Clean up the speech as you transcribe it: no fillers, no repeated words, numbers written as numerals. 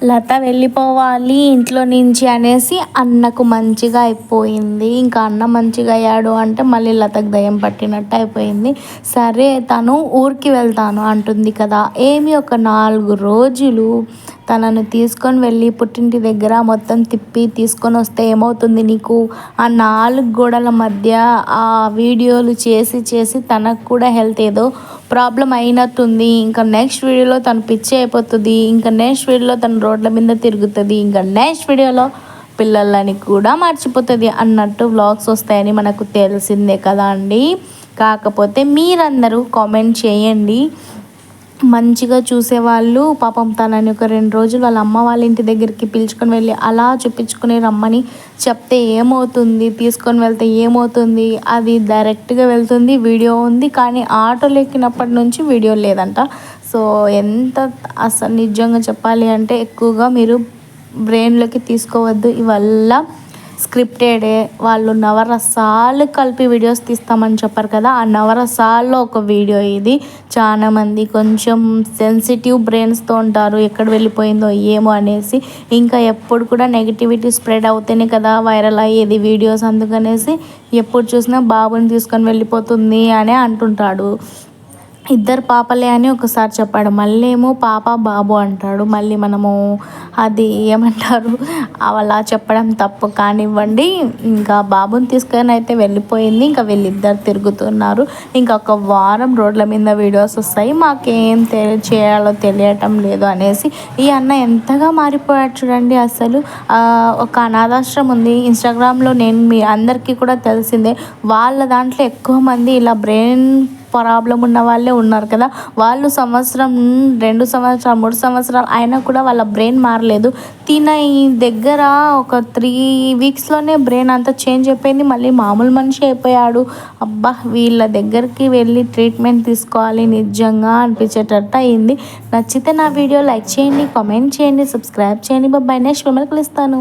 లత వెళ్ళిపోవాలి ఇంట్లో నుంచి అనేసి అన్నకు మంచిగా అయిపోయింది. ఇంకా అన్న మంచిగా అయ్యాడు అంటే మళ్ళీ లతకు దయ్యం పట్టినట్టు అయిపోయింది. సరే తను ఊరికి వెళ్తాను అంటుంది కదా, ఏమి ఒక 4 రోజులు తనను తీసుకొని వెళ్ళి పుట్టింటి దగ్గర మొత్తం తిప్పి తీసుకొని వస్తే ఏమవుతుంది నీకు? ఆ 4 గోడల మధ్య ఆ వీడియోలు చేసి చేసి తనకు కూడా హెల్త్ ఏదో ప్రాబ్లం అయినట్టుంది. ఇంకా నెక్స్ట్ వీడియోలో తను పిచ్చి అయిపోతుంది. ఇంకా నెక్స్ట్ వీడియోలో తను రోడ్ల మీద తిరుగుతుంది. ఇంకా నెక్స్ట్ వీడియోలో పిల్లలని కూడా మర్చిపోతుంది అన్నట్టు వ్లాగ్స్ వస్తాయని మనకు తెలిసిందే కదా అండి. కాకపోతే మీరందరూ కామెంట్ చేయండి. మంచిగా చూసేవాళ్ళు పాపం తనని ఒక 2 రోజులు వాళ్ళ అమ్మ వాళ్ళ ఇంటి దగ్గరికి పిలుచుకొని వెళ్ళి అలా చూపించుకుని రమ్మని చెప్తే ఏమవుతుంది, తీసుకొని వెళ్తే ఏమవుతుంది? అది డైరెక్ట్గా వెళ్తుంది, వీడియో ఉంది, కానీ ఆటోలో ఎక్కినప్పటి నుంచి వీడియో లేదంట. సో ఎంత అసలు నిజంగా చెప్పాలి అంటే ఎక్కువగా మీరు బ్రెయిన్లోకి తీసుకోవద్దు. ఇవల్ల స్క్రిప్టెడే. వాళ్ళు నవరసాలు కలిపి వీడియోస్ తీస్తామని చెప్పారు కదా, ఆ నవరసాల్లో ఒక వీడియో ఇది. చాలామంది కొంచెం సెన్సిటివ్ బ్రెయిన్స్తో ఉంటారు, ఎక్కడ వెళ్ళిపోయిందో ఏమో అనేసి. ఇంకా ఎప్పుడు కూడా నెగిటివిటీ స్ప్రెడ్ అవుతేనే కదా వైరల్ అయ్యేది వీడియోస్. అందుకనేసి ఎప్పుడు చూసినా బాబుని తీసుకొని వెళ్ళిపోతుంది అని అంటుంటాడు. 2 పాపలే అని ఒకసారి చెప్పాడు, మళ్ళీ ఏమో పాప బాబు అంటాడు. మళ్ళీ మనము అది ఏమంటారు అలా చెప్పడం తప్పు కానివ్వండి. ఇంకా బాబుని తీసుకొని అయితే వెళ్ళిపోయింది. ఇంకా వీళ్ళిద్దరు తిరుగుతున్నారు. ఇంకా ఒక వారం రోడ్ల మీద వీడియోస్ వస్తాయి, మాకేం చేయాలో తెలియటం లేదు అనేసి. ఈ అన్న ఎంతగా మారిపోయాడు చూడండి అసలు. ఒక అనాథాశ్రమం ఉంది ఇన్స్టాగ్రామ్లో, నేను మీ అందరికీ కూడా తెలిసిందే. వాళ్ళ దాంట్లో ఎక్కువ మంది ఇలా బ్రెయిన్ ప్రాబ్లం ఉన్న వాళ్ళే ఉన్నారు కదా. వాళ్ళు 1 సంవత్సరం 2 సంవత్సరాలు 3 సంవత్సరాలు అయినా కూడా వాళ్ళ బ్రెయిన్ మారలేదు. ఈ దగ్గర ఒక 3 వీక్స్లోనే బ్రెయిన్ అంతా చేంజ్ అయిపోయింది, మళ్ళీ మామూలు మనిషి అయిపోయాడు. అబ్బా, వీళ్ళ దగ్గరికి వెళ్ళి ట్రీట్మెంట్ తీసుకోవాలి నిజంగా అనిపించేటట్టు అయింది. నచ్చితే నా వీడియో లైక్ చేయండి, కామెంట్ చేయండి, సబ్స్క్రైబ్ చేయండి. బాయ్. నెక్స్ట్ మిమ్మల్ని కలుస్తాను.